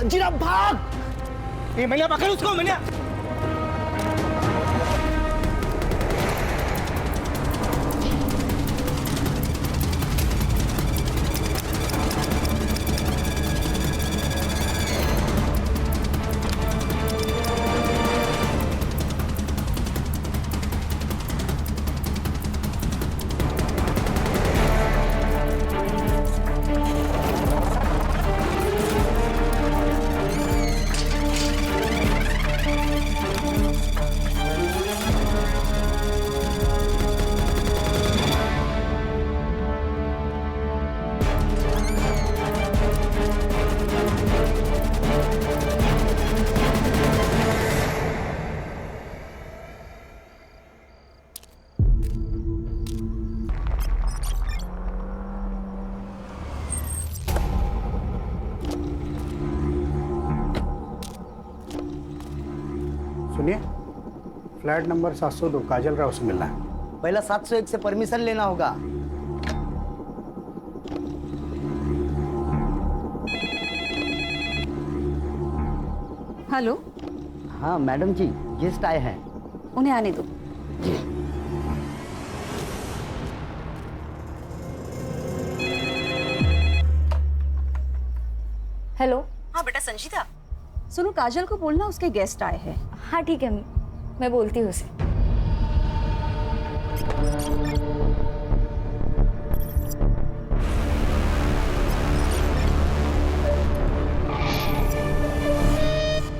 मंजीरा भाग। ये मैंने पकड़ उसको, मैंने। सुनिए, फ्लैट नंबर 702 काजल राव से मिलना है। पहला 701 से परमिशन लेना होगा। हेलो। हाँ मैडम जी, गेस्ट आए हैं। उन्हें आने दो। हेलो। हाँ बेटा संजीता, सुनो काजल को बोलना उसके गेस्ट आए हैं। हाँ ठीक है, मैं बोलती हूँ उसे।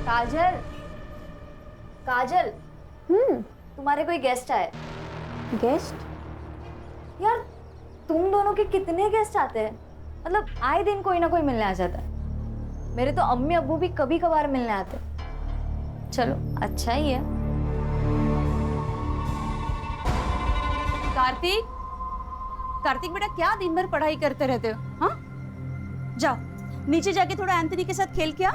काजल, काजल। तुम्हारे कोई गेस्ट आए। गेस्ट? यार तुम दोनों के कितने गेस्ट आते हैं? मतलब आए दिन कोई ना कोई मिलने आ जाता है। मेरे तो अम्मी अब्बू भी कभी कभार मिलने आते। चलो अच्छा ही है। कार्तिक, कार्तिक बेटा क्या दिन भर पढ़ाई करते रहते हो? हाँ, जाओ नीचे जाके थोड़ा एंथनी के साथ खेल के आ।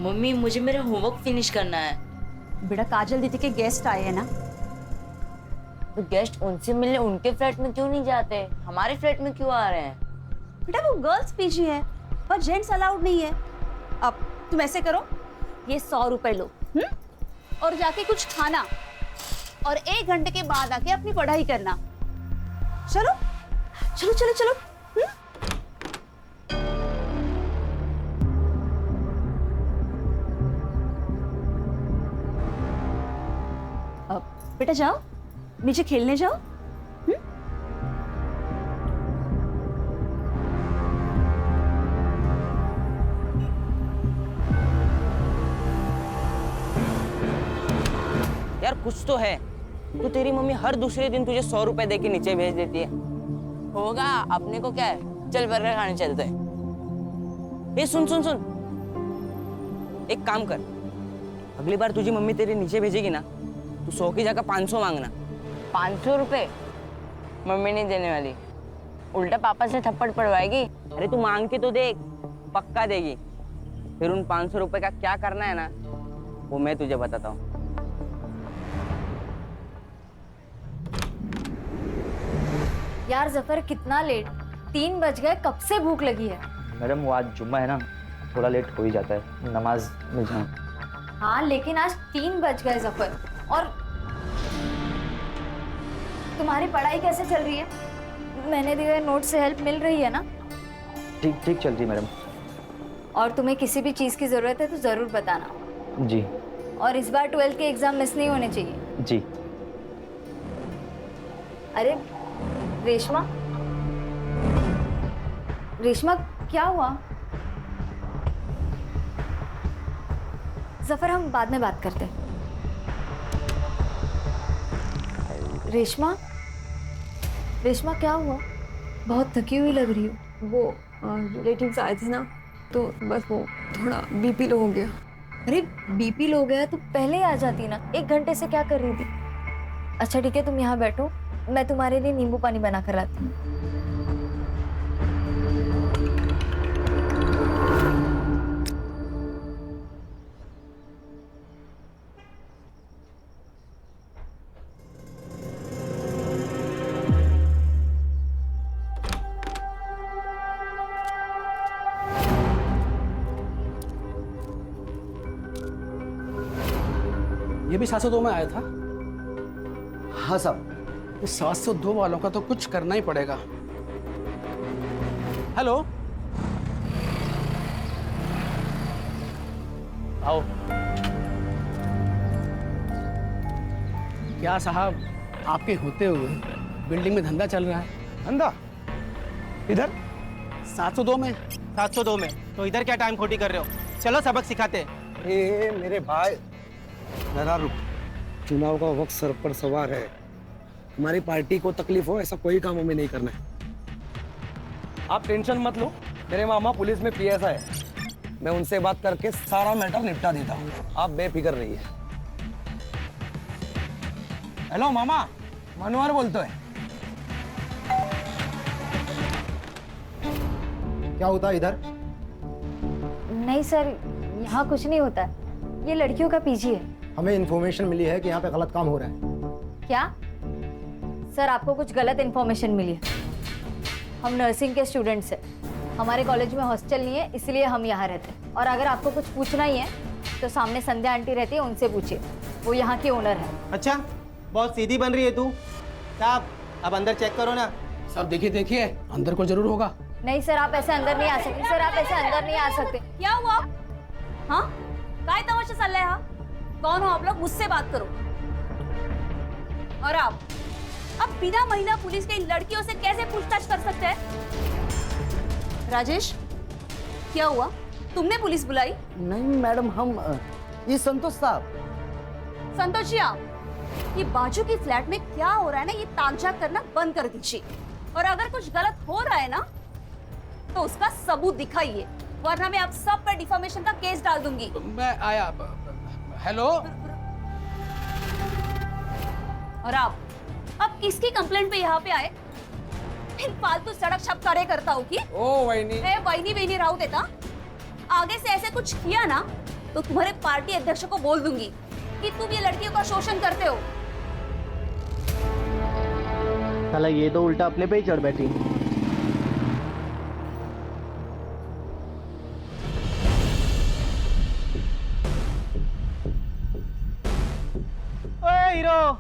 मम्मी मुझे मेरा होमवर्क फिनिश करना है। बेटा काजल दीदी के गेस्ट आए हैं ना। तो गेस्ट उनसे मिलने उनके फ्लैट में क्यों नहीं जाते, हमारे फ्लैट में क्यों आ रहे हैं? बेटा वो गर्ल्स पीजी है और जेंट्स अलाउड नहीं है। अब तुम ऐसे करो, ये 100 रुपए लो और जाके कुछ खाना और 1 घंटे के बाद आके अपनी पढ़ाई करना। चलो चलो चलो चलो। अब बेटा जाओ नीचे खेलने जाओ। यार कुछ तो है। तो तेरी मम्मी हर दूसरे दिन तुझे 100 रुपए दे के नीचे भेज देती है। होगा, अपने को क्या है, चल बर्गर खाने चलते हैं। ए सुन सुन सुन, एक काम कर, अगली बार तुझी मम्मी तेरे नीचे भेजेगी ना, तू 100 की जगह 500 मांगना। 500 रुपए मम्मी नहीं देने वाली, उल्टा पापा से थप्पड़ पड़वाएगी। अरे तू मांग के तो देख, पक्का देगी। फिर उन 500 रुपए का क्या करना है ना, वो मैं तुझे बताता हूँ। यार जफर कितना लेट, 3 बज गए, कब से भूख लगी है। मैडम वो आज जुम्मा है ना, थोड़ा लेट हो ही जाता है, नमाज में जाऊँ। हाँ लेकिन आज 3 बज गए जफर। और तुम्हारी पढ़ाई कैसे चल रही है? मैंने दिए हुए नोट से हेल्प मिल रही है ना? ठीक ठीक चल रही मैडम। और तुम्हें किसी भी चीज़ की ज़रूरत है तो ज़रूर बताना। जी। और इस बार 12th के एग्ज़ाम मिस नहीं होने चाहिए। जी। अरे रेशमा, रेशमा क्या हुआ? जफर हम बाद में बात करते हैं। रेशमा, रेशमा क्या हुआ? बहुत थकी हुई लग रही हो। वो रिलेटिव्स आए थे ना, तो बस वो थोड़ा बीपी लो हो गया। अरे बीपी लो गया तो पहले ही आ जाती ना, 1 घंटे से क्या कर रही थी? अच्छा ठीक है, तुम यहाँ बैठो, मैं तुम्हारे लिए नींबू पानी बना कर लाती हूँ। ये भी 702 में आया था। हाँ साहब। इस 702 वालों का तो कुछ करना ही पड़ेगा। हेलो, आओ। क्या साहब, आपके होते हुए बिल्डिंग में धंधा चल रहा है? धंधा इधर 702 में। 702 में तो इधर क्या टाइम खोटी कर रहे हो? चलो सबक सिखाते हैं। ए मेरे भाई, जरा रुक। चुनाव का वक्त सर पर सवार है। हमारी पार्टी को तकलीफ हो ऐसा कोई काम हमें नहीं करना है। आप टेंशन मत लो, मेरे मामा पुलिस में पीएसआई है। मैं उनसे बात करके सारा मैटर निपटा देता हूँ, आप बेफिक्र रहिए। हेलो मामा, मनोहर बोलते हैं। क्या होता है इधर? नहीं सर, यहाँ कुछ नहीं होता। ये लड़कियों का पीजी है। हमें इन्फॉर्मेशन मिली है कि यहाँ पे गलत काम हो रहा है। क्या सर, आपको कुछ गलत इन्फॉर्मेशन मिली है? हम नर्सिंग के स्टूडेंट्स हैं। हमारे कॉलेज में हॉस्टल नहीं है, इसलिए हम यहाँ रहते हैं। और अगर आपको कुछ पूछना ही है तो सामने संध्या आंटी रहती है, उनसे पूछिए, वो यहाँ की ओनर है। अच्छा, बहुत सीधी बन रही है तू। साहब अब अंदर चेक करो ना। साहब देखिए देखिए, अंदर को जरूर होगा। नहीं सर, आप ऐसे अंदर नहीं आ सकते। सर आप ऐसे अंदर नहीं आ सकते। क्या हुआ? हाँ, काय तमाशा चल रहा है? हाँ, कौन हो आप लोग? मुझसे बात करो। और आप अब बिना महिला पुलिस के इन लड़कियों से कैसे पूछताछ कर सकते हैं? राजेश, क्या हुआ? तुमने पुलिस बुलाई? नहीं मैडम, हम ये संतोष साहब। संतोष जी, आप ये बाजू की फ्लैट में क्या हो रहा है ना, ये तामझाम करना बंद कर दीजिए। और अगर कुछ गलत हो रहा है ना तो उसका सबूत दिखाइए, वरना मैं आप सब पर डिफामेशन का केस डाल दूंगी। मैं आया। हेलो, और आप अब किसकी कंप्लेंट पे यहाँ पे आए? इन फालतू सड़क छप करता हूँ कि ओ वहीनी, वहीनी वहीनी राव देता। आगे से ऐसे कुछ किया ना तो तुम्हारे पार्टी अध्यक्ष को बोल दूंगी कि तुम ये लड़कियों का शोषण करते हो। साला ये तो उल्टा अपने पे ही चढ़ बैठी। ओए हीरो,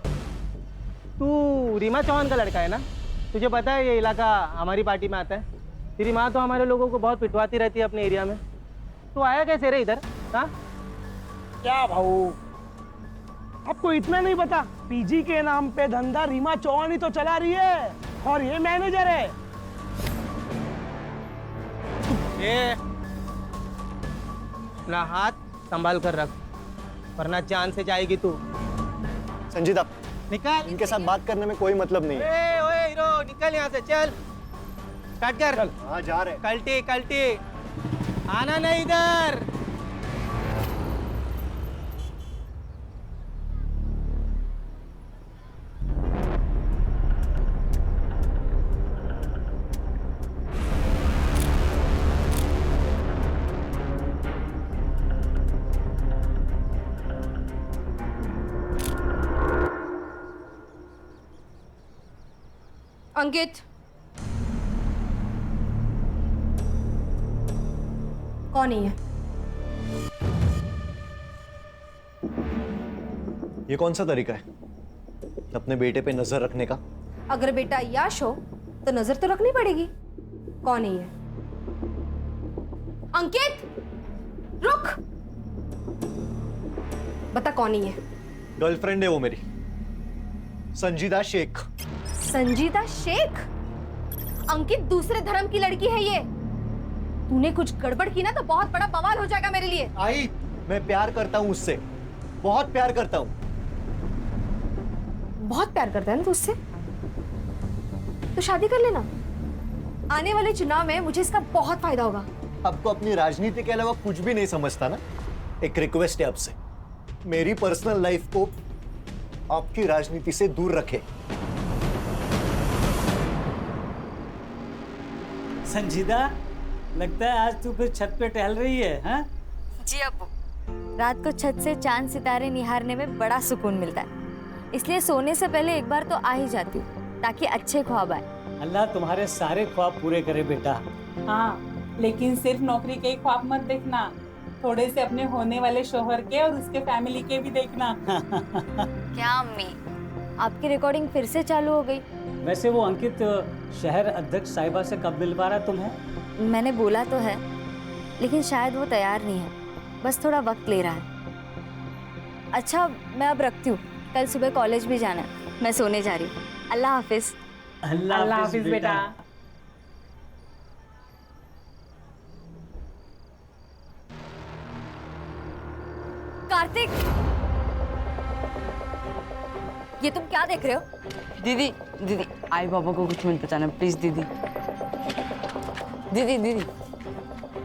तू रीमा चौहान का लड़का है ना? तुझे पता है ये इलाका हमारी पार्टी में आता है। तेरी माँ तो हमारे लोगों को बहुत पिटवाती रहती है अपने एरिया में। तू आया कैसे रे इधर? हाँ, क्या भाऊ, आपको इतना नहीं पता? पीजी के नाम पे धंधा रीमा चौहान ही तो चला रही है, और ये मैनेजर है। ये अपना हाथ संभाल कर रख, वरना जान से जाएगी तू। संजीदा, निकल। इनके साथ बात करने में कोई मतलब नहीं है। ओए हीरो, निकल यहाँ से, चल। स्टार्ट कर। हाँ जा रहे। कल्टी कल्टी, आना नहीं इधर। अंकित, कौन है ये? ये कौन सा तरीका है अपने बेटे पे नजर रखने का? अगर बेटा याश हो तो नजर तो रखनी पड़ेगी। कौन है ये? अंकित, रुक। बता कौन है ये? गर्लफ्रेंड है वो मेरी, संजीदा शेख। संजीदा शेख? अंकित, दूसरे धर्म की लड़की है ये। तूने कुछ गड़बड़ की ना तो बहुत बड़ा बवाल हो जाएगा मेरे लिए। आई, मैं प्यार करता हूँ उससे, बहुत प्यार करता हूँ। बहुत प्यार करता है ना तू उससे? तो शादी कर लेना। आने वाले चुनाव में मुझे इसका बहुत फायदा होगा। आपको अपनी राजनीति के अलावा कुछ भी नहीं समझता ना? एक रिक्वेस्ट है आपसे, मेरी पर्सनल लाइफ को आपकी राजनीति से दूर रखें। संजीदा, लगता है आज तू फिर छत पे टहल रही है, हाँ? जी अब्बू, रात को छत से चांद सितारे निहारने में बड़ा सुकून मिलता है, इसलिए सोने से पहले एक बार तो आ ही जाती हूँ ताकि अच्छे ख्वाब आए। अल्लाह तुम्हारे सारे ख्वाब पूरे करे बेटा। हाँ, लेकिन सिर्फ नौकरी के ही ख्वाब मत देखना, थोड़े से अपने होने वाले शोहर के और उसके फैमिली के भी देखना। क्या अम्मी, आपकी रिकॉर्डिंग फिर से चालू हो गई? वैसे वो अंकित शहर अध्यक्ष साहिबा से कब मिलवा रहा तुम्हें? मैंने बोला तो है, लेकिन शायद वो तैयार नहीं है, बस थोड़ा वक्त ले रहा है। अच्छा, मैं अब रखती हूँ, कल सुबह कॉलेज भी जाना है, मैं सोने जा रही हूँ। अल्लाह हाफिज। अल्लाह हाफिज बेटा। कार्तिक, ये तुम क्या देख रहे हो? दीदी दीदी आई बाबा को कुछ मत बताना प्लीज दीदी। दीदी दीदी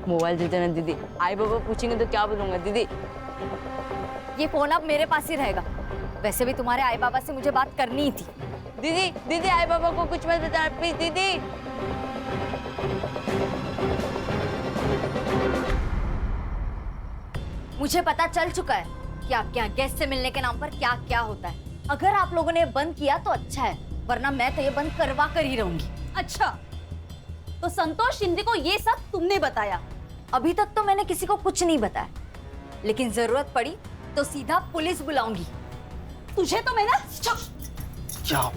मोबाइल दे देना दीदी, आई बाबा पूछेंगे तो क्या बोलूंगा दीदी। ये फोन अब मेरे पास ही रहेगा। वैसे भी तुम्हारे आई बाबा से मुझे बात करनी ही थी। दीदी दीदी आई बाबा को कुछ मत बताना प्लीज दीदी। मुझे पता चल चुका है कि आपके यहाँ गेस्ट से मिलने के नाम पर क्या क्या होता है। अगर आप लोगों ने बंद किया तो अच्छा है, वरना मैं तो ये बंद करवा कर ही रहूंगी। अच्छा, तो संतोष शिंदे को ये सब तुमने बताया? अभी तक तो मैंने किसी को कुछ नहीं बताया, लेकिन जरूरत पड़ी तो सीधा पुलिस बुलाऊंगी। तुझे तो मैं ना जाओ,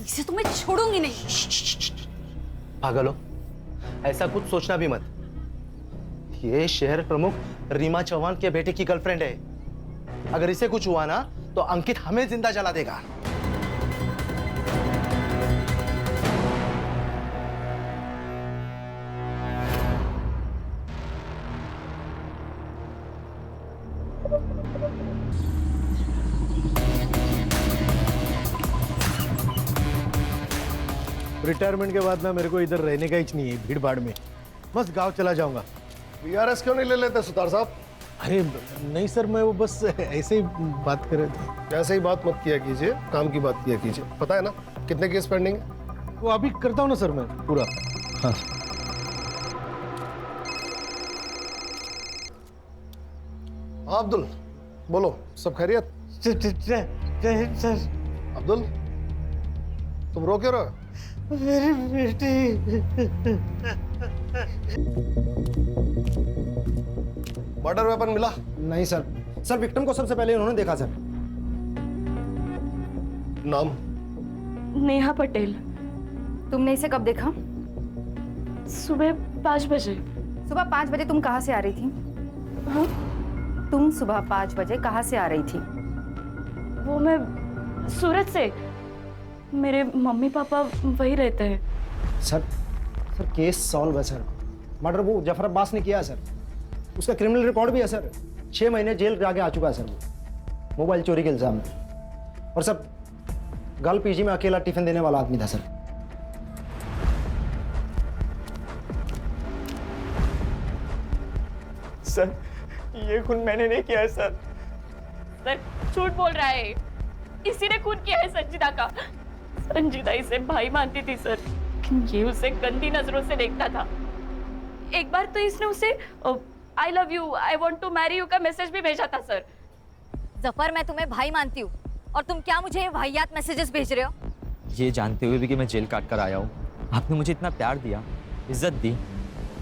इसे तो मैं छोड़ूंगी नहीं। पागल हो, ऐसा कुछ सोचना भी मत। ये शहर प्रमुख रीमा चौहान के बेटे की गर्लफ्रेंड है। अगर इसे कुछ हुआ ना तो अंकित हमें जिंदा जला देगा। रिटायरमेंट के बाद ना मेरे को इधर रहने का ही नहीं है, भीड़ भाड़ में बस गांव चला जाऊंगा। बीआरएस क्यों नहीं ले लेते सुतार साहब? अरे नहीं सर, मैं वो बस ऐसे ही बात कर रहे थे। ऐसे ही बात मत किया कीजिए, काम की बात किया कीजिए। पता है ना कितने केस पेंडिंग है? वो अभी करता हूँ ना सर मैं पूरा। हाँ हाँ अब्दुल बोलो, सब खैरियत? सर अब्दुल तुम रो क्यों रहे हो? मेरी बेटी। मर्डर वेपन मिला? नहीं सर, सर विक्टिम को सबसे पहले उन्होंने देखा सर। नाम? नेहा पटेल। तुमने इसे कब देखा? सुबह 5 बजे। सुबह 5 बजे तुम कहाँ से आ रही थी? हाँ? तुम सुबह 5 बजे कहाँ से आ रही थी? वो मैं सूरत से, मेरे मम्मी पापा वही रहते हैं। सर केस सॉल्व है सर। मर्डर वो जफर अब्बास ने किया है सर। उसका क्रिमिनल रिकॉर्ड भी है सर। 6 महीने जेल के आगे आ चुका है सर वो, मोबाइल चोरी के इल्जाम में। और सर गर्ल पीजी में अकेला टिफिन देने वाला आदमी था सर। सर ये खून मैंने नहीं किया है सर। सर झूठ बोल रहा है, इसी ने खून किया है संजीदा का। संजीदा इसे भाई मानती थी सर, लेकिन ये उसे गंदी नजरों से देखता था। एक बार तो इसने उसे I love you, I want to marry you का मैसेज भी भेजा था सर। जफर, मैं तुम्हें भाई मानती हूँ और तुम क्या मुझे वाहियात मैसेजेस भेज रहे हो? ये जानते हुए भी कि मैं जेल काट कर आया हूँ, आपने मुझे इतना प्यार दिया, इज्जत दी,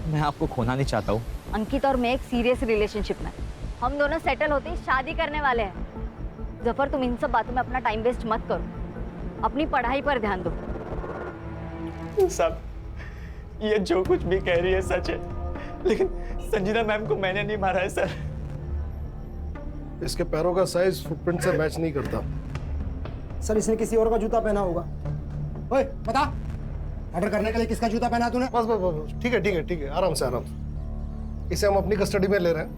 मैं आपको खोना नहीं चाहता हूँ। अंकित और मैं एक सीरियस रिलेशनशिप में, हम दोनों सेटल होते ही शादी करने वाले हैं। जफर, तुम इन सब बातों में अपना टाइम वेस्ट मत करो, अपनी पढ़ाई पर ध्यान दो। सब ये जो कुछ भी कह रही है सच है, लेकिन संजीदा मैम को मैंने नहीं मारा है सर। इसके पैरों का साइज फुटप्रिंट से मैच नहीं करता। सर इसने किसी और का जूता पहना होगा। ओए बता, मर्डर करने के लिए किसका जूता पहना तूने? बस बस बस, ठीक है ठीक है ठीक है, आराम से आराम से। इसे हम अपनी कस्टडी में ले रहे हैं,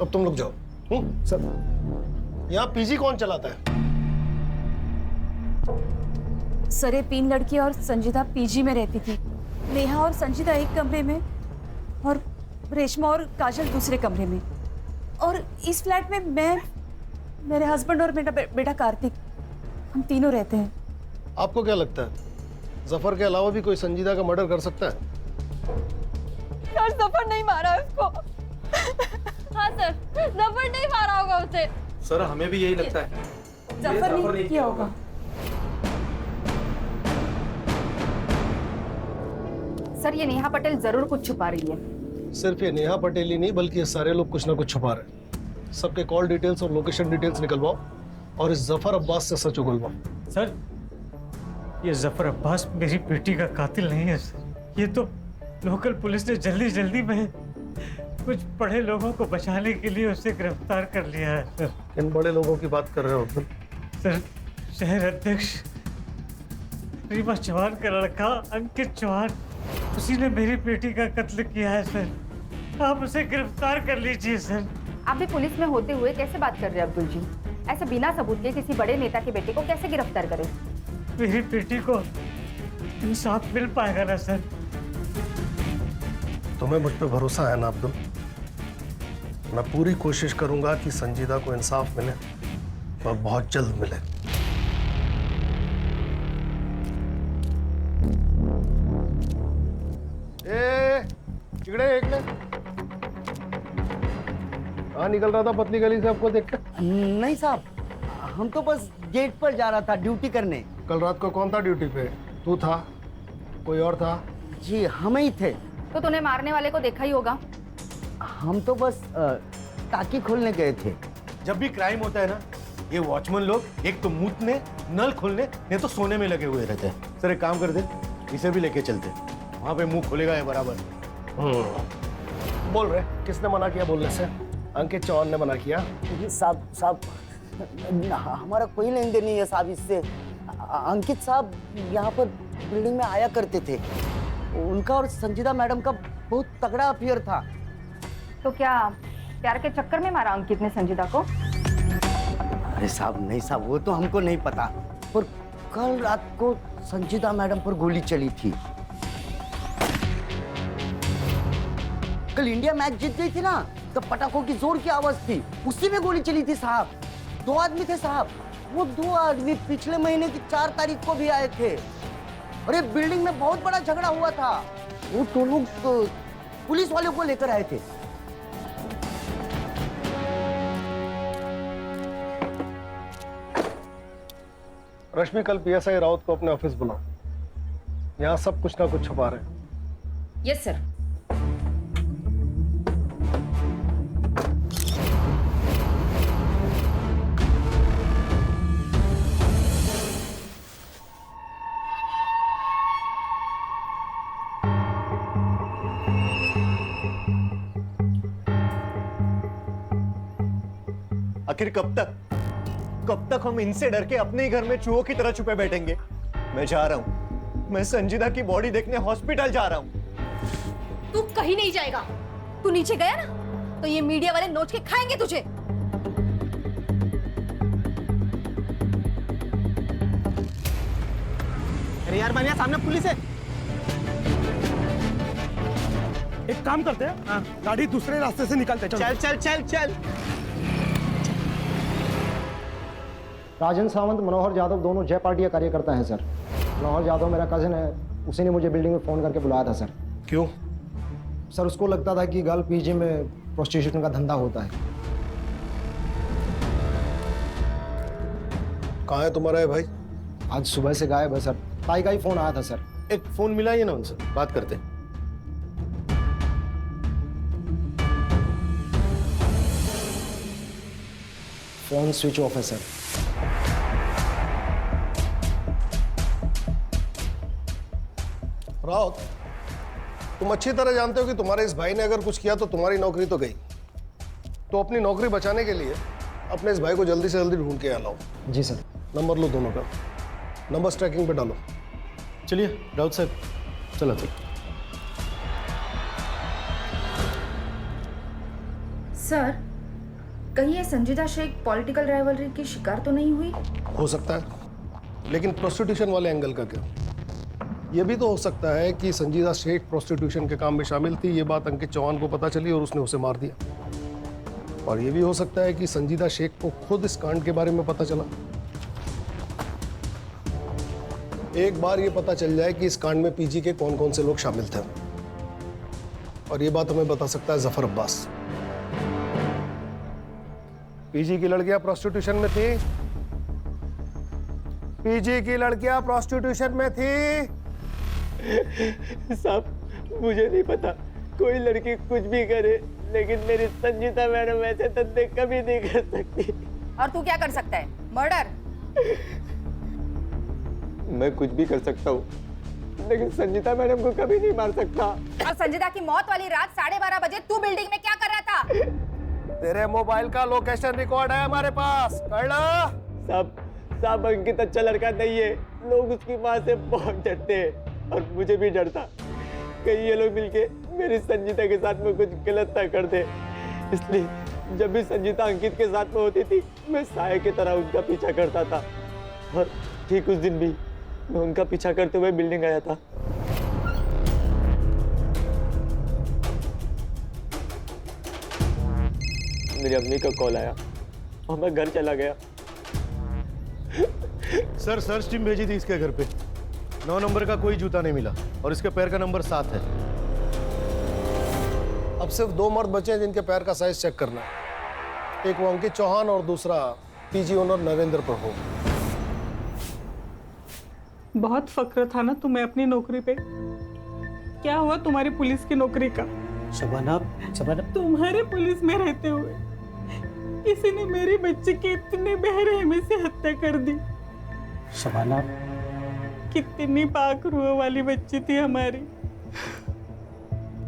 अब तुम लोग जाओ। सर यहाँ पीजी कौन चलाता है? सर ये 3 लड़की और संजीदा पीजी में रहती थी। नेहा और संजीदा एक कमरे में और रेशमा और काजल दूसरे कमरे में। और इस फ्लैट में मैं, मेरे हस्बैंड और मेरा बेटा कार्तिक, हम तीनों रहते हैं। आपको क्या लगता है जफर के अलावा भी कोई संजीदा का मर्डर कर सकता है? यार जफर नहीं मारा उसको। हाँ सर, जफर नहीं मारा होगा उसे। सर हमें भी यही लगता है, जफर नहीं किया होगा। सर ये नेहा पटेल जरूर कुछ छुपा रही है। सिर्फ ये नेहा पटेल ही नहीं बल्कि ये सारे लोग कुछ ना कुछ छुपा रहे हैं। सबके कॉल डिटेल्स और लोकेशन डिटेल्स निकलवाओ और इस जफर अब्बास से सच उगलवाओ। सर, ये जफर अब्बास मेरी बेटी का कातिल नहीं है सर। ये तो लोकल पुलिस ने जल्दी जल्दी में कुछ बड़े लोगों को बचाने के लिए उसे गिरफ्तार कर लिया है सर। किन बड़े लोगों की बात कर रहे हो अब्दुल? सर, शहर अध्यक्ष रीमा चौहान का लड़का अंकित चौहान, उसी ने मेरी बेटी का कत्ल किया है सर। आप उसे गिरफ्तार कर लीजिए सर। आप भी पुलिस में होते हुए कैसे बात कर रहे हैं अब्दुल जी? ऐसे बिना सबूत के किसी बड़े नेता के बेटे को कैसे गिरफ्तार करें? मेरी बेटी को इंसाफ मिल पाएगा ना सर? तुम्हें मुझ पे भरोसा है ना अब्दुल? मैं पूरी कोशिश करूंगा कि संजीदा को इंसाफ मिले और बहुत जल्द मिले। कहाँ निकल रहा था पतली गली से आपको देखकर? नहीं साहब, हम तो बस गेट पर जा रहा था ड्यूटी करने। कल रात को कौन था ड्यूटी पे? तू था? कोई और था? जी हम ही थे। तो तूने मारने वाले को देखा ही होगा। हम तो बस टाकी खोलने गए थे। जब भी क्राइम होता है ना, ये वॉचमैन लोग एक तो मूतने, नल खोलने, नहीं तो सोने में लगे हुए रहते हैं। सर एक काम कर दे, इसे भी लेके चलते, वहां पे मुंह खोलेगा ये बराबर। बोल रहे किसने मना किया बोलने से? अंकित चौहान ने मना किया? साहब हमारा कोई लेन देन नहीं है साहब इससे। अंकित साहब यहाँ पर बिल्डिंग में आया करते थे। उनका और संजीदा मैडम का बहुत तगड़ा अफेयर था। तो क्या प्यार के चक्कर में मारा अंकित ने संजीदा को? अरे साहब नहीं साहब, वो तो हमको नहीं पता, पर कल रात को संजीदा मैडम पर गोली चली थी। कल इंडिया मैच जीत गई थी ना, तो पटाखों की जोर की आवाज थी, उसी में गोली चली थी साहब। 2 आदमी थे साहब। वो 2 आदमी पिछले महीने की 4 तारीख को भी आए थे और ये बिल्डिंग में बहुत बड़ा झगड़ा हुआ था। वो दोनों पुलिस वालों को लेकर आए थे। रश्मि, कल पीएसआई राउत को अपने ऑफिस बुलाओ। यहाँ सब कुछ ना कुछ छुपा रहे हैं। Yes sir. आखिर कब तक हम इनसे डर के अपने ही घर में चूहों की तरह छुपे बैठेंगे? मैं जा रहा हूं, मैं संजीदा की बॉडी देखने हॉस्पिटल जा रहा हूं। तू कहीं नहीं जाएगा। तू नीचे गया ना तो ये मीडिया वाले नोच के खाएंगे तुझे। अरे यार मानिया, सामने पुलिस है। एक काम करते हैं, गाड़ी दूसरे रास्ते से निकालते हैं। चल चल चल चल। राजन सावंत, मनोहर यादव दोनों जय पार्टी का कार्यकर्ता हैं सर। मनोहर यादव मेरा कजिन है, उसी ने मुझे बिल्डिंग में फ़ोन करके बुलाया था सर। क्यों? सर उसको लगता था कि गर्ल पीजी में प्रोस्टिट्यूशन का धंधा होता है। कहाँ है तुम्हारा है भाई? आज सुबह से गायब है सर। ताई का ही फ़ोन आया था सर। एक फोन मिलाइए ना उनसे, बात करते हैं। फ़ोन स्विच ऑफ है सर। राउत, तुम अच्छी तरह जानते हो कि तुम्हारे इस भाई ने अगर कुछ किया तो तुम्हारी नौकरी तो गई। तो अपनी नौकरी बचाने के लिए अपने इस भाई को जल्दी से जल्दी ढूंढ के यहाँ लाओ। जी सर। नंबर लो दोनों का, नंबर ट्रैकिंग पे डालो। चलिए राउत साहब, चलो चलो। सर, कहीं ये संजीदा शेख पॉलिटिकल राइवलरी की शिकार तो नहीं हुई? हो सकता है, लेकिन प्रोस्टिट्यूशन वाले एंगल का क्या? ये भी तो हो सकता है कि संजीदा शेख प्रोस्टिट्यूशन के काम में शामिल थी, ये बात अंकित चौहान को पता चली और उसने उसे मार दिया। और ये भी हो सकता है कि संजीदा शेख को खुद इस कांड के बारे में पता चला। एक बार ये पता चल जाए कि इस कांड में पीजी के कौन कौन से लोग शामिल थे, और ये बात हमें बता सकता है जफर अब्बास। पीजी की लड़कियां प्रोस्टिट्यूशन में थी। पीजी की लड़कियां प्रोस्टिट्यूशन में थी। साहब मुझे नहीं पता, कोई लड़की कुछ भी करे, लेकिन मेरी संजीता मैडम ऐसे धंधे कभी नहीं कर सकती। और तू क्या कर सकता है? मर्डर? मैं कुछ भी कर सकता हूँ, लेकिन संजीता मैडम को कभी नहीं मार सकता। और संजीता की मौत वाली रात 12:30 बजे तू बिल्डिंग में क्या कर रहा था? तेरे मोबाइल का लोकेशन रिकॉर्ड है हमारे पास, सब अंकित अच्छा लड़का नहीं है। लोग उसकी माँ से बहुत डरते हैं और मुझे भी डर था कहीं ये लोग मिलके मेरी संजीता के साथ में कुछ गलत ना कर दे। इसलिए जब भी संजीता अंकित के साथ में होती थी, मैं साये की तरह उनका पीछा करता था। और ठीक उस दिन भी मैं उनका पीछा करते हुए बिल्डिंग आया था। मेरी अम्मी का कॉल आया और मैं घर चला गया। सर सर्च टीम भेजी थी इसके घर पे। 9 नंबर का कोई जूता नहीं मिला और इसके पैर का नंबर 7 है। अब सिर्फ 2 मर्द बचे हैं जिनके पैर का साइज चेक करना है। एक वो अंकित चौहान और दूसरा पीजी ओनर नरेंद्र प्रभु। बहुत फक्र था ना तुम्हें अपनी नौकरी पे। क्या हुआ तुम्हारी पुलिस की नौकरी का? शबाना, तुम्हारे पुलिस में रहते हुए किसी ने मेरी बच्ची की इतने बेरहमी से हत्या कर दी। शबाना, कितनी पाक रूह वाली बच्ची थी हमारी।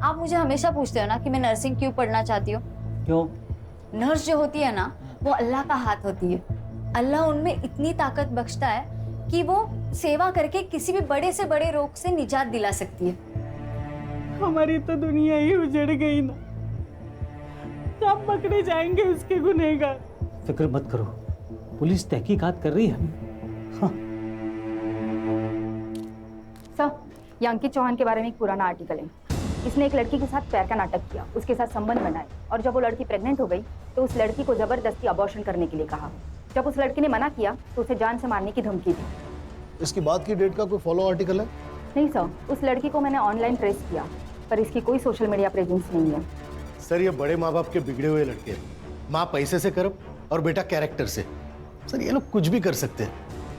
आप मुझे हमेशा पूछते हो ना कि मैं नर्सिंग क्यों पढ़ना चाहती हूँ। क्यों? नर्स जो होती है ना, वो अल्लाह का हाथ होती है। अल्लाह उनमें इतनी ताकत बख्शता है कि वो सेवा करके किसी भी बड़े से बड़े रोग से निजात दिला सकती है। हमारी तो दुनिया ही उजड़ गई ना। कब पकड़े जाएंगे उसके गुनहगार? फिक्र मत करो, पुलिस तहकीकात कर रही है। सर, ये अंकित चौहान के बारे में एक पुराना आर्टिकल है। इसने एक लड़की के साथ प्यार का नाटक किया, उसके साथ संबंध बनाए और जब वो लड़की प्रेग्नेंट हो गई तो उस लड़की को जबरदस्ती अबॉर्शन करने के लिए कहा। जब उस लड़की ने मना किया तो उसे जान से मारने की धमकी दी। इसकी बात की डेट का कोई फॉलो आर्टिकल है? नहीं सर, उस लड़की को मैंने ऑनलाइन ट्रेस किया पर इसकी कोई सोशल मीडिया प्रेजेंस नहीं है। सर ये बड़े माँ बाप के बिगड़े हुए लड़के हैं। माँ पैसे से करप और बेटा कैरेक्टर से। सर ये लोग कुछ भी कर सकते हैं।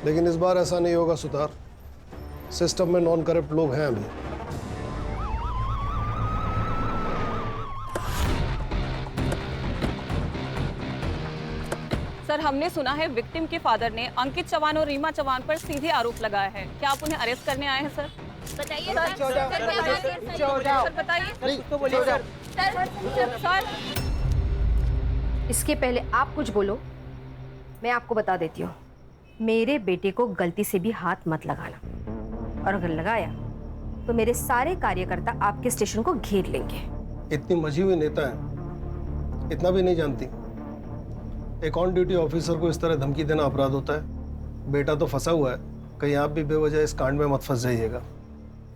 लेकिन इस बार ऐसा नहीं होगा सुधार। सिस्टम में नॉन करप्ट लोग हैं अभी। सर, हमने सुना है विक्टिम के फादर ने अंकित चौहान और रीमा चौहान पर सीधे आरोप लगाया है। क्या आप उन्हें अरेस्ट करने आए हैं सर? बताइए सर, बताइए सर। इसके पहले आप कुछ बोलो, मैं आपको बता देती हूँ, मेरे बेटे को गलती से भी हाथ मत लगाना, और अगर लगाया तो मेरे सारे कार्यकर्ता आपके स्टेशन को घेर लेंगे। इतनी मजी हुई नेता है, इतना भी नहीं जानती। एक ऑन ड्यूटी ऑफिसर को इस तरह धमकी देना अपराध होता है। बेटा तो फंसा हुआ है, कहीं आप भी बेवजह इस कांड में मत फंस जाइएगा।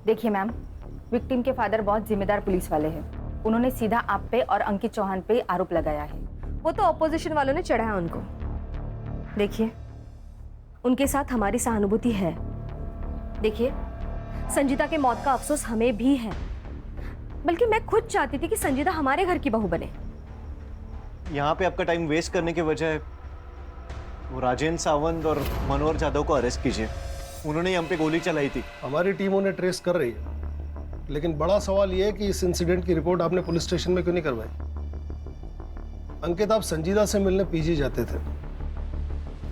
देखिए मैम, विक्टिम के फादर बहुत जिम्मेदार पुलिस वाले हैं। उन्होंने सीधा आप पे और अंकित चौहान पे आरोप लगाया है। वो तो ऑपोजिशन वालों ने चढ़ाया उनको। देखिए, उनके साथ हमारी सहानुभूति है। देखिए, संजीता के मौत का अफसोस हमें भी है, बल्कि मैं खुद चाहती थी कि संजीता हमारे घर की बहू बने। यहाँ पे आपका टाइम वेस्ट करने के बजाय वो राजेंद्र सावंत और मनोहर जाधव को अरेस्ट कीजिए। उन्होंने ही हम पे गोली चलाई थी। हमारी टीम उन्हें ट्रेस कर रही है, लेकिन बड़ा सवाल यह है कि इस इंसिडेंट की रिपोर्ट आपने पुलिस स्टेशन में क्यों नहीं करवाई? अंकित, आप संजीदा से मिलने पीजी जाते थे,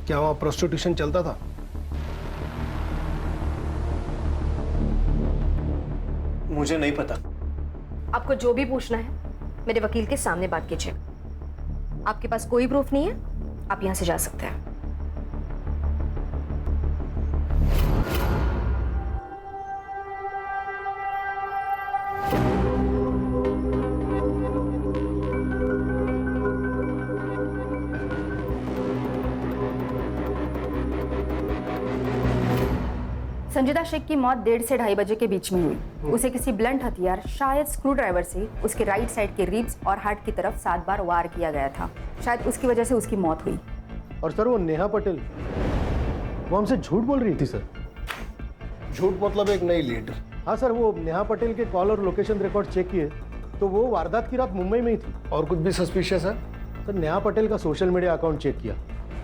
क्या वहां प्रोस्टिट्यूशन चलता था? मुझे नहीं पता। आपको जो भी पूछना है मेरे वकील के सामने बात कीजिए। आपके पास कोई प्रूफ नहीं है, आप यहां से जा सकते हैं। संजीदा शेख की मौत 1:30 से 2:30 बजे के बीच में हुई। उसे किसी ब्लंट हथियार, शायद स्क्रू ड्राइवर से उसके राइट साइड के रिब्स और हार्ट की तरफ 7 बार वार किया गया था। शायद उसकी वजह से उसकी मौत हुई। और सर वो नेहा पटेल, वो हमसे झूठ बोल रही थी सर। झूठ मतलब एक नई लीड? हाँ सर, वो नेहा पटेल के कॉल और लोकेशन रिकॉर्ड चेक किए तो वो वारदात की रात मुंबई में ही थी। और कुछ भी सस्पिशियस है? सर नेहा पटेल का सोशल मीडिया अकाउंट चेक किया,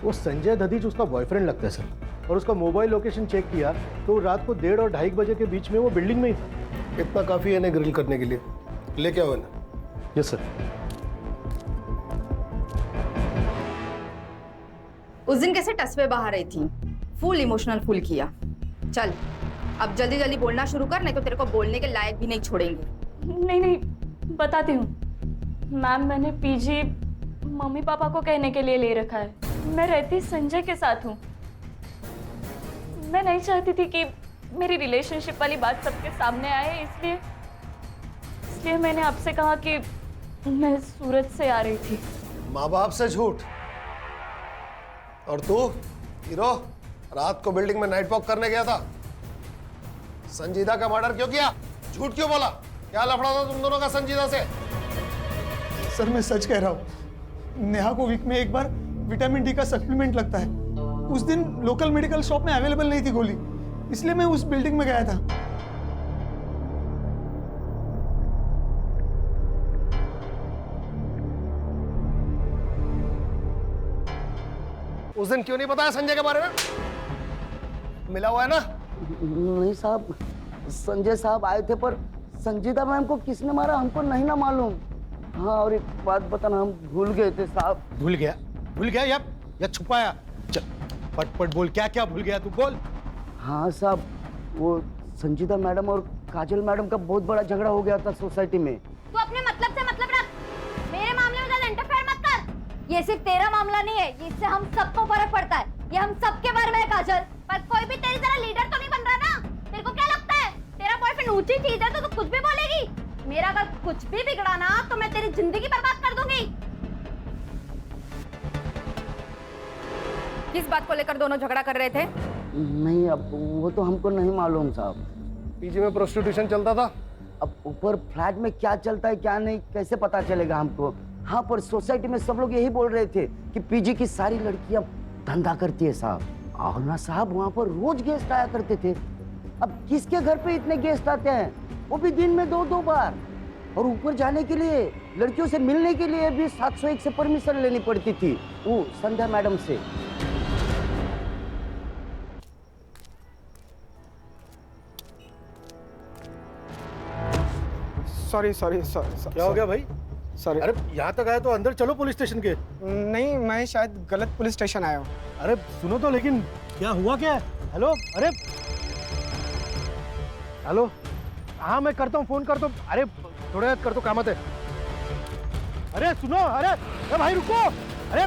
वो संजय दधीच उसका बॉयफ्रेंड लगता है सर। और उसका मोबाइल लोकेशन चेक किया तो रात को 1:30 और 2:30 बजे के बीच में वो बिल्डिंग में ही था। इतना काफी है इन्हें ग्रिल करने के लिए, लेके आओ इन्हें। Yes sir. उस दिन कैसे टसवे बहा रही थी, फुल इमोशनल फुल किया। चल अब जल्दी जल्दी बोलना शुरू कर, नहीं तो तेरे को बोलने के लायक भी नहीं छोड़ेंगे। नहीं नहीं, बताती हूँ मैम। मैंने पीजी मम्मी पापा को कहने के लिए ले रखा है। मैं रहती संजय के साथ हूँ। मैं नहीं चाहती थी कि मेरी रिलेशनशिप वाली बात सबके सामने आए, इसलिए मैंने आपसे कहा कि मैं सूरत से आ रही थी। माँ बाप से झूठ। और तू हीरो रात को बिल्डिंग में नाइट वॉक करने गया था, संजीदा का मर्डर क्यों किया? झूठ क्यों बोला? क्या लफड़ा था तुम दोनों का संजीदा से? सर मैं सच कह रहा हूँ, नेहा को वीक में एक बार विटामिन डी का सप्लीमेंट लगता है। उस दिन लोकल मेडिकल शॉप में अवेलेबल नहीं थी गोली, इसलिए मैं उस बिल्डिंग में गया था। उस दिन क्यों नहीं बताया संजय के बारे में? मिला हुआ है ना? नहीं साहब, संजय साहब आए थे, पर संजीदा मैम को किसने मारा हमको नहीं ना मालूम। हाँ, और एक बात बताना, हम भूल गए थे साहब। भूल गया या छुपाया? चल पट बोल, क्या क्या भूल गया तू, बोल। हाँ साहब, वो संजीदा मैडम और काजल मैडम का बहुत बड़ा झगड़ा हो गया था सोसाइटी में। तू अपने मतलब से मतलब रख, मेरे मामले में ज्यादा इंटरफेयर मत कर। ये सिर्फ तेरा मामला नहीं है, इससे हम सबको फर्क पड़ता है। ये हम सबके बारे में है काजल। पर कोई भी तेरी तरह लीडर तो नहीं बन रहा ना। तेरे को क्या लगता है तेरा बॉयफ्रेंड ऊंची चीज है तो तू कुछ भी बोलेगी? मेरा अगर कुछ भी बिगड़ा ना तो मैं तेरी जिंदगी बर्बाद कर दूंगी। किस बात को लेकर दोनों झगड़ा कर रहे थे? नहीं, अब वो तो हमको नहीं मालूम साहब। पीजी में प्रोस्टिट्यूशन चलता था। अब ऊपर फ्लैट में क्या चलता है क्या नहीं कैसे पता चलेगा हमको? हाँ, पर सोसाइटी में सब लोग यही बोल रहे थे कि पीजी की सारी लड़कियां धंधा करती है साहब। और ना साहब, वहाँ पर रोज गेस्ट आया करते थे। अब किसके घर पे इतने गेस्ट आते हैं, वो भी दिन में 2-2 बार। और ऊपर जाने के लिए, लड़कियों से मिलने के लिए भी 701 से परमिशन लेनी पड़ती थी, वो संध्या मैडम से। सॉरी। क्या हो गया भाई? सॉरी। अरे यहाँ तक आए तो अंदर चलो पुलिस स्टेशन के। नहीं, मैं शायद गलत पुलिस स्टेशन आया हूँ। अरे सुनो तो, लेकिन क्या हुआ क्या है? हेलो, अरे हेलो, हाँ मैं करता हूँ, फोन करता हूँ। अरे थोड़ा याद कर, तो कामत है। अरे सुनो, अरे भाई रुको। अरे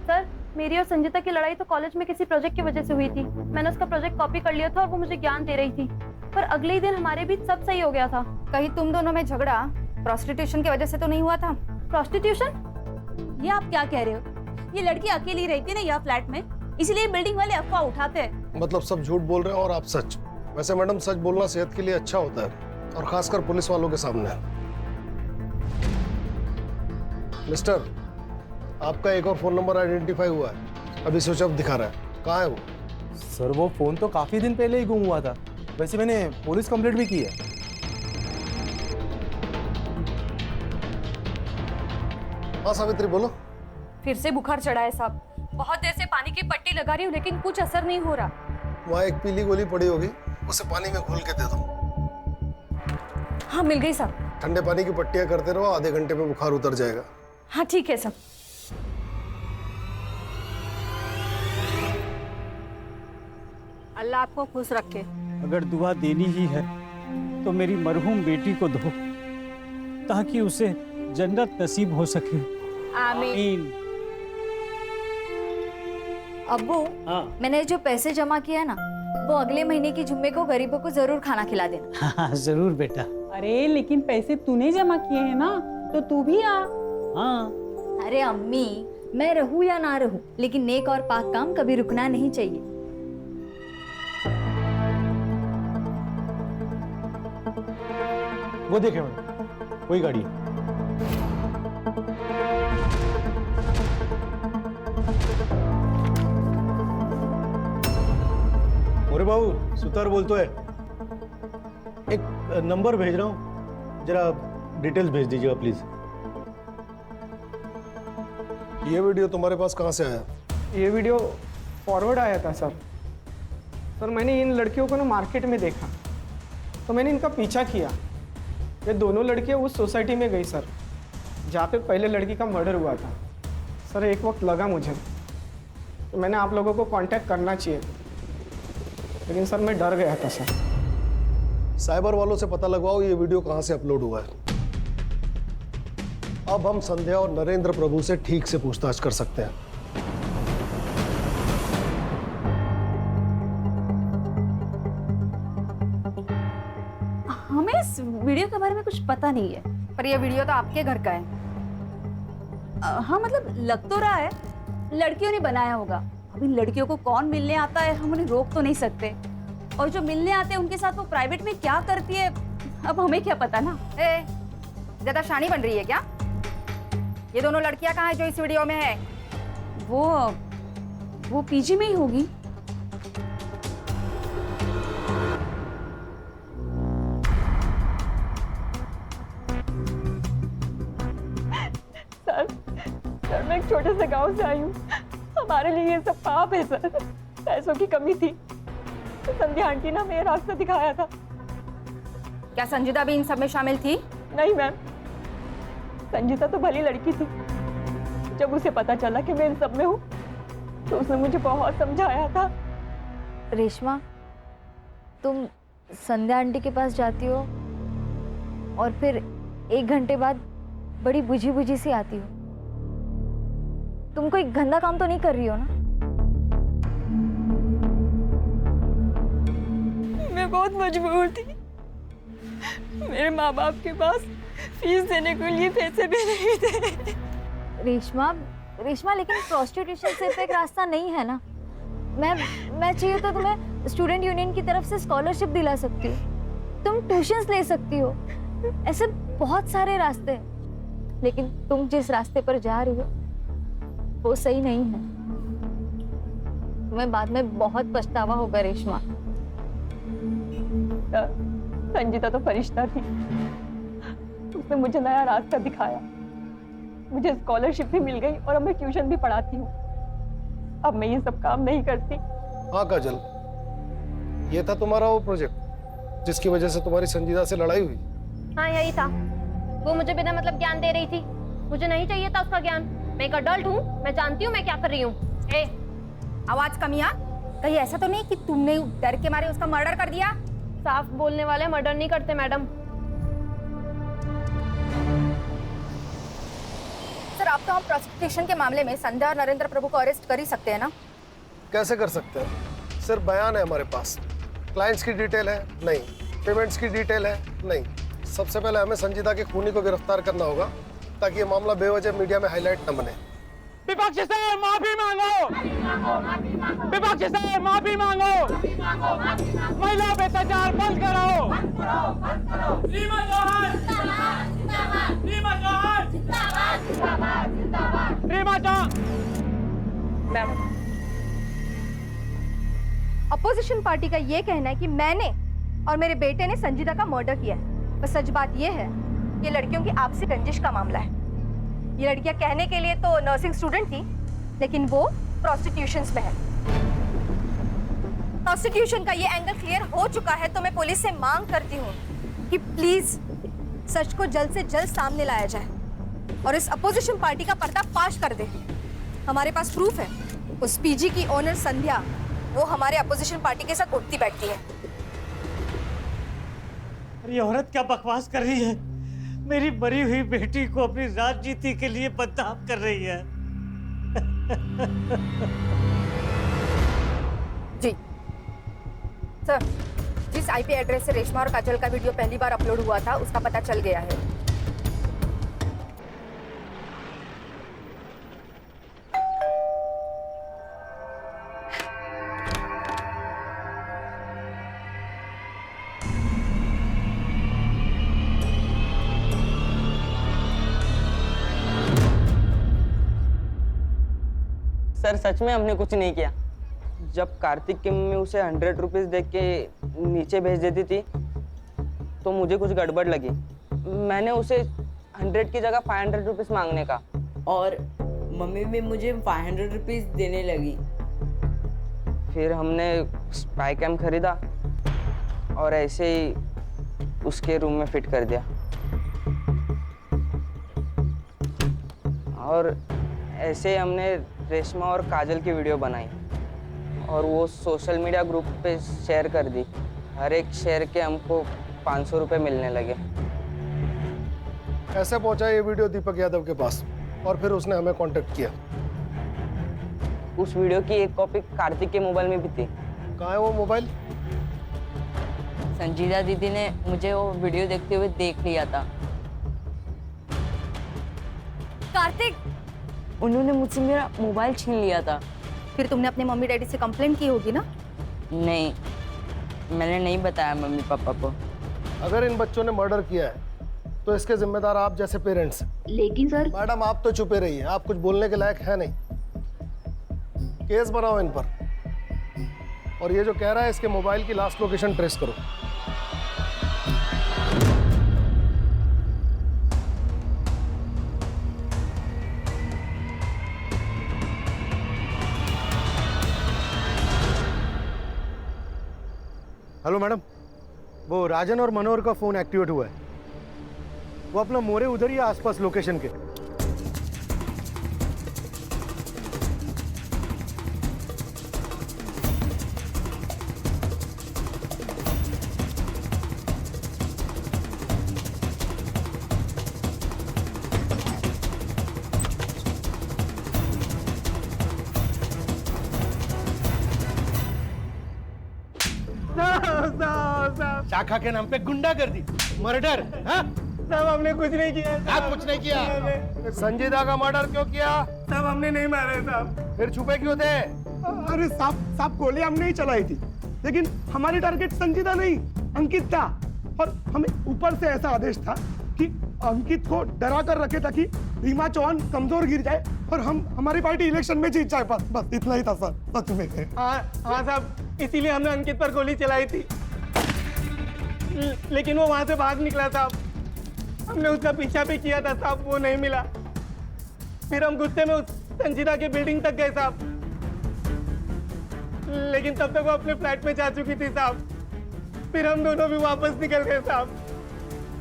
सर, मेरी और संजीता की लड़ाई तो कॉलेज में किसी प्रोजेक्ट की वजह से हुई थी। मैंने उसका प्रोजेक्ट कॉपी कर लिया था और वो मुझे ज्ञान दे रही थी, पर अगले ही दिन हमारे बीच सब सही हो गया था। कहीं तुम दोनों में झगड़ा प्रोस्टिट्यूशन की वजह से तो नहीं हुआ था? प्रोस्टिट्यूशन? ये आप क्या कह रहे हो? ये लड़की अकेली रहती है ना यहाँ फ्लैट में, इसीलिए बिल्डिंग वाले अफवाह उठाते हैं। मतलब सब झूठ बोल रहे हैं और आप सच। वैसे मैडम, सच बोलना सेहत के लिए अच्छा होता है, और खासकर पुलिस वालों के सामने। मिस्टर, आपका एक और फोन नंबर आइडेंटिफाई हुआ है, अभी स्विच ऑफ दिखा रहा है। कहाँ है वो? सर वो फोन तो काफी दिन पहले ही गुम हुआ था। वैसे मैंने पुलिस कंप्लेंट भी की है। हाँ सावित्री, बोलो। फिर से बुखार चढ़ा है साहब। बहुत देर से पानी की पट्टी लगा रही हूँ लेकिन कुछ असर नहीं हो रहा। वहाँ एक पीली गोली पड़ी होगी, उसे पानी में घोल के दे दो। हाँ मिल गई साहब। ठंडे पानी की पट्टियां करते रहो, आधे घंटे में बुखार उतर जाएगा। हाँ ठीक है साहब। अल्लाह आपको खुश रखे। अगर दुआ देनी ही है तो मेरी मरहूम बेटी को दो, ताकि उसे जन्नत नसीब हो सके। आमीन। अब्बू, मैंने जो पैसे जमा किया ना, वो अगले महीने की जुम्मे को गरीबों को जरूर खाना खिला देना। हाँ जरूर बेटा। अरे लेकिन पैसे तूने जमा किए हैं ना, तो तू भी आ। हाँ। अरे अम्मी, मैं रहूं या ना रहूं, लेकिन नेक और पाक काम कभी रुकना नहीं चाहिए। वो देखे मैडम, वही गाड़ी है। अरे बाबू, सुतार बोलतो है। एक नंबर भेज रहा हूँ, जरा डिटेल्स भेज दीजिएगा प्लीज। ये वीडियो तुम्हारे पास कहाँ से आया? ये वीडियो फॉरवर्ड आया था सर। मैंने इन लड़कियों को ना मार्केट में देखा, तो मैंने इनका पीछा किया। ये दोनों लड़कियां उस सोसाइटी में गई सर, जहाँ पे पहले लड़की का मर्डर हुआ था। सर एक वक्त लगा मुझे तो मैंने आप लोगों को कांटेक्ट करना चाहिए, लेकिन सर मैं डर गया था सर। साइबर वालों से पता लगवाओ ये वीडियो कहाँ से अपलोड हुआ है। अब हम संध्या और नरेंद्र प्रभु से ठीक से पूछताछ कर सकते हैं। हमें इस वीडियो के बारे में कुछ पता नहीं है। पर ये वीडियो तो आपके घर का है। हाँ मतलब लग तो रहा है लड़कियों ने बनाया होगा। अभी लड़कियों को कौन मिलने आता है हम उन्हें रोक तो नहीं सकते, और जो मिलने आते हैं उनके साथ वो प्राइवेट में क्या करती है अब हमें क्या पता ना। ज्यादा शानी बन रही है क्या? ये दोनों लड़कियां कहाँ है जो इस वीडियो में है? वो पीजी में ही होगी। सर मैं एक छोटे से गांव से आई हूँ, हमारे लिए ये सब पाप है सर। पैसों की कमी थी तो संध्या आंटी ने हमें रास्ता दिखाया था। क्या संजीदा भी इन सब में शामिल थी? नहीं मैम, संजीता तो भली लड़की थी। जब उसे पता चला कि मैं इन सब में हूँ तो उसने मुझे बहुत समझाया था। रेशमा, तुम संध्या आंटी के पास जाती हो और फिर 1 घंटे बाद बड़ी बुझी बुझी सी आती हो। तुम कोई गंदा काम तो नहीं कर रही हो ना? मैं बहुत मजबूर थी, मेरे माँ बाप के पास फीस देने के लिए पैसे भी नहीं थे। रेशमा लेकिन प्रोस्टिट्यूशन सिर्फ एक रास्ता नहीं है ना। मैं चाहिए तो तुम्हें स्टूडेंट यूनियन की तरफ से स्कॉलरशिप दिला सकती हूँ, तुम ट्यूशंस ले सकती हो, ऐसे बहुत सारे रास्ते हैं। लेकिन तुम जिस रास्ते पर जा रही हो वो सही नहीं है। तुम्हें बाद में बहुत पछतावा होगा रेशमा। संजीता तो फरिश्ता थी, उसने मुझे नया रास्ता दिखाया, मुझे स्कॉलरशिप भी मिल गई और अब मैं ट्यूशन भी पढ़ाती हूँ। अब मैं ये सब काम नहीं करती। हाँ काजल, ये था तुम्हारा वो प्रोजेक्ट जिसकी वजह से तुम्हारी संजीदा से लड़ाई हुई? हाँ यही था। वो मुझे बिना मतलब ज्ञान दे रही थी, मुझे नहीं चाहिए था उसका ज्ञान। मैं एक अडल्ट हूँ, मैं जानती हूँ मैं क्या कर रही हूँ। आवाज कमिया, कहीं ऐसा तो नहीं कि तुमने डर के मारे उसका मर्डर कर दिया? साफ बोलने वाले मर्डर नहीं करते मैडम। सर आप तो हम प्रोसिक्यूशन के मामले में संध्या और नरेंद्र प्रभु को अरेस्ट कर ही सकते हैं ना? कैसे कर सकते हैं? सिर्फ बयान है हमारे पास, क्लाइंट्स की डिटेल है नहीं, पेमेंट्स की डिटेल है नहीं। सबसे पहले हमें संजीदा के खूनी को गिरफ्तार करना होगा ताकि ये मामला बेवजह मीडिया में हाईलाइट न बने। विपक्ष से माफी मांगो, विपक्ष से माफी मांगो, महिला पे अत्याचार बंद कराओ। रीमा जौहर, रीमा जौहर, रीमा जौहर। अपोजिशन पार्टी का ये कहना है कि मैंने और मेरे बेटे ने संजीदा का मर्डर किया है। पर सच बात ये है ये लड़कियों की आपसी रंजिश का मामला है। ये लड़कियां कहने के लिए तो नर्सिंग स्टूडेंट थी, लेकिन वो प्रोस्टिट्यूशन में है। प्रोस्टिट्यूशन का ये एंगल क्लियर हो चुका है, तो मैं पुलिस से मांग करती हूँ कि प्लीज सच को जल्द से जल्द सामने लाया जाए और इस अपोजिशन पार्टी का पर्दाफाश कर दे। हमारे पास प्रूफ है, उस पीजी की ओनर संध्या वो हमारे अपोजिशन पार्टी के साथ उठती बैठती है। ये औरत क्या बकवास कर रही है? मेरी मरी हुई बेटी को अपनी राजनीति के लिए बदनाम कर रही है। जी सर, जिस आईपी एड्रेस से रेशमा और काजल का वीडियो पहली बार अपलोड हुआ था उसका पता चल गया है। सर सच में हमने कुछ नहीं किया। जब कार्तिक की मम्मी उसे 100 रुपीज देख के नीचे भेज देती थी तो मुझे कुछ गड़बड़ लगी। मैंने उसे 100 की जगह 500 रुपीज मांगने का, और मम्मी भी मुझे 500 रुपीज देने लगी। फिर हमने स्पाई कैम खरीदा और ऐसे ही उसके रूम में फिट कर दिया। और ऐसे हमने रेशमा और काजल की वीडियो बनाई और वो सोशल मीडिया ग्रुप पे शेयर कर दी। हर एक शेयर के हमको 500 रुपये मिलने लगे। कैसे पहुंचा ये वीडियो दीपक यादव के पास और फिर उसने हमें कांटेक्ट किया? उस वीडियो की एक कॉपी कार्तिक के मोबाइल में भी थी। कहाँ है वो मोबाइल? संजीदा दीदी ने मुझे वो वीडियो देखते हुए देख लिया था। कार्तिक, उन्होंने मुझसे मेरा मोबाइल छीन लिया था। फिर तुमने अपने मम्मी डैडी से कंप्लेंट की होगी ना? नहीं, मैंने नहीं बताया मम्मी पापा को। अगर इन बच्चों ने मर्डर किया है तो इसके जिम्मेदार आप जैसे पेरेंट्स हैं। लेकिन सर मैडम आप तो चुपे रहिए, आप कुछ बोलने के लायक है नहीं। केस बनाओ इन पर। और ये जो कह रहा है इसके मोबाइल की लास्ट लोकेशन ट्रेस करो। हेलो मैडम, वो राजन और मनोहर का फोन एक्टिवेट हुआ है। वो अपना मोरे उधर ही है आसपास लोकेशन के। शाखा के नाम पे गुंडागर्दी, मर्डर। साहब हमने कुछ नहीं किया। आप कुछ नहीं किया? संजीदा का मर्डर क्यों किया? साहब हमने नहीं मारा है साहब। फिर छुपे क्यों थे? अरे साहब गोली हमने ही चलाई थी, लेकिन हमारी टारगेट संजीदा नहीं अंकित था। और हमें ऊपर से ऐसा आदेश था कि अंकित को डरा कर रखे ताकि रीमा चौहान कमजोर गिर जाए और हमारी पार्टी इलेक्शन में जीत जाए। बस इतना ही था सर, सच में। हाँ साहब, इसीलिए हमने अंकित पर गोली चलाई थी, लेकिन वो वहां से भाग निकला साहब। हमने उसका पीछा भी किया था साहब, वो नहीं मिला। फिर हम गुस्से में उस संजीदा की बिल्डिंग तक गए साहब, लेकिन तब तक वो अपने फ्लैट में जा चुकी थी साहब। फिर हम दोनों भी वापस निकल गए साहब।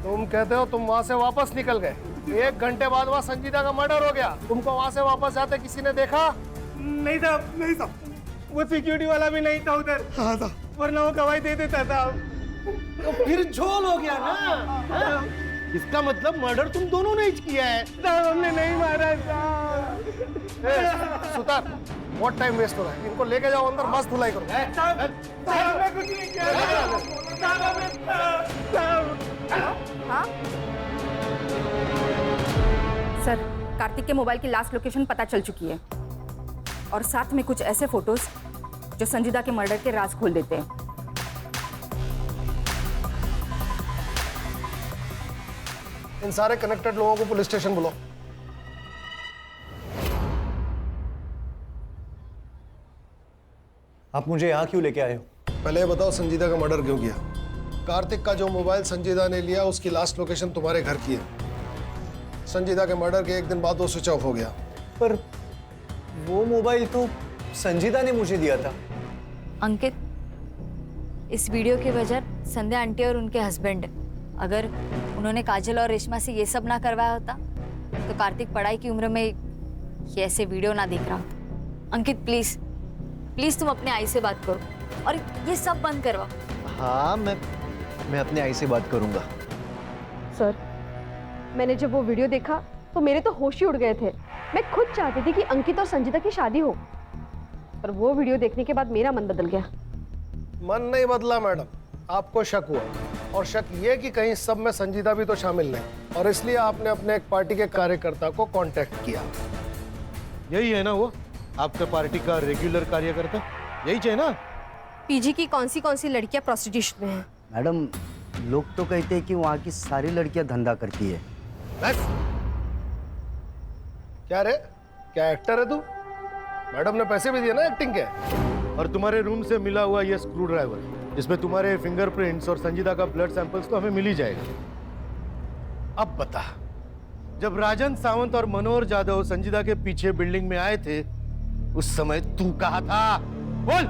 तुम कहते हो तुम वहां से वापस निकल गए? 1 घंटे बाद वहां संजीदा का मर्डर हो गया। तुमको वहां से वापस जाते किसी ने देखा? नहीं साहब, नहीं साहब। वो सिक्योरिटी वाला भी नहीं था उधर। हाँ साहब, वरना वो गवाही दे देता साहब। तो फिर झोल हो गया ना। इसका मतलब मर्डर तुम दोनों ने ही किया है। साहब हमने नहीं मारा साहब। सुतार, बहुत टाइम वेस्ट हो रहा है। इनको लेके जाओ अंदर, मस्त धुलाई करो। साहब हमने कुछ नहीं किया। हाँ? सर, कार्तिक के मोबाइल की लास्ट लोकेशन पता चल चुकी है और साथ में कुछ ऐसे फोटोज जो संजीदा के मर्डर के राज खोल देते हैं। इन सारे कनेक्टेड लोगों को पुलिस स्टेशन बुलाओ। आप मुझे यहाँ क्यों लेके आए हो? पहले ये बताओ संजीदा का मर्डर क्यों किया? कार्तिक का जो मोबाइल संजीदा ने लिया उसकी लास्ट लोकेशन तुम्हारे घर की है। संजीदा के मर्डर के 1 दिन बाद वो स्विच ऑफ हो गया। पर वो मोबाइल तो संजीदा ने मुझे दिया था। अंकित, इस वीडियो की वजह संध्या आंटी और उनके हस्बैंड है। अगर उन्होंने काजल और रेशमा से ये सब ना करवाया होता तो कार्तिक पढ़ाई की उम्र में ये ऐसे वीडियो ना देख रहा होता। अंकित प्लीज प्लीज तुम अपने आई से बात करो और ये सब बंद करवाओ। हाँ, मैं अपने आई से बात करूंगा। सर, मैंने जब वो वीडियो देखा तो मेरे तो होश ही उड़ गए थे। मैं खुद चाहती थी कि अंकित और संजीदा की शादी हो, पर वो वीडियो देखने के बाद मेरा मन बदल गया। मन नहीं बदला मैडम, आपको शक हुआ और शक ये कि कहीं सब में संजीदा भी तो शामिल नहीं, और इसलिए आपने अपने एक पार्टी के कार्यकर्ता को कांटेक्ट किया। यही है ना वो आपका पार्टी का रेगुलर कार्यकर्ता? यही चाहिए ना? पीजी की कौन सी लड़कियां प्रोस्टिट्यूशन में हैं? मैडम, लोग तो कहते हैं कि वहाँ की सारी लड़कियां धंधा करती है। बस क्या रे, क्या एक्टर है तू? मैडम ने पैसे भी दिए ना एक्टिंग के। और तुम्हारे रूम से मिला हुआ ये स्क्रू ड्राइवर जिसमें तुम्हारे फिंगरप्रिंट्स और संजीदा का ब्लड सैंपल्स तो हमें मिल ही जाएगा। अब बता, जब राजन सावंत और मनोहर जाधव संजीदा के पीछे बिल्डिंग में आए थे उस समय तू कहाँ था? बोल।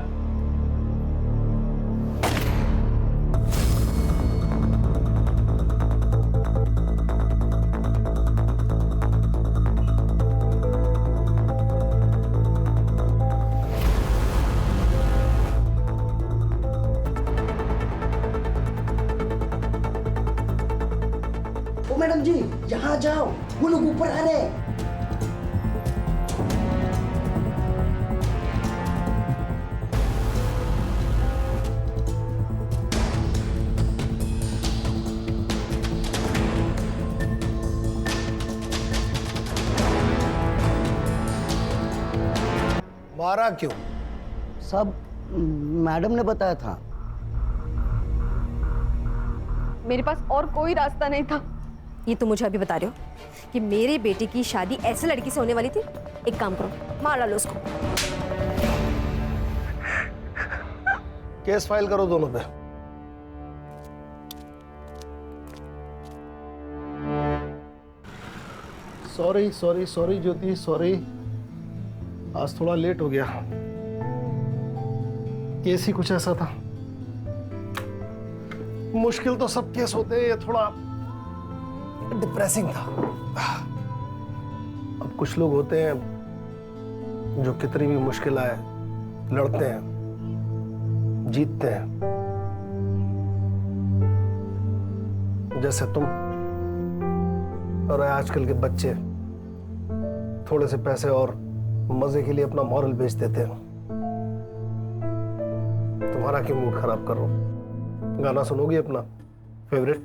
मैडम जी, यहाँ जाओ, वो लोग ऊपर आ रहे हैं। मारा क्यों? सब मैडम ने बताया था। मेरे पास और कोई रास्ता नहीं था। ये तो मुझे अभी बता रहे हो कि मेरे बेटे की शादी ऐसे लड़की से होने वाली थी? एक काम करो, मार डालो उसको। केस फाइल करो दोनों पे। सॉरी सॉरी सॉरी ज्योति, सॉरी, आज थोड़ा लेट हो गया। केस ही कुछ ऐसा था। मुश्किल तो सब केस होते हैं, ये थोड़ा डिप्रेसिंग था। अब कुछ लोग होते हैं जो कितनी भी मुश्किल आए लड़ते हैं, जीतते हैं, जैसे तुम। और आजकल के बच्चे थोड़े से पैसे और मजे के लिए अपना मॉरल बेच देते हैं। तुम्हारा क्यों मूड खराब कर रहा हूं? गाना सुनोगी अपना फेवरेट?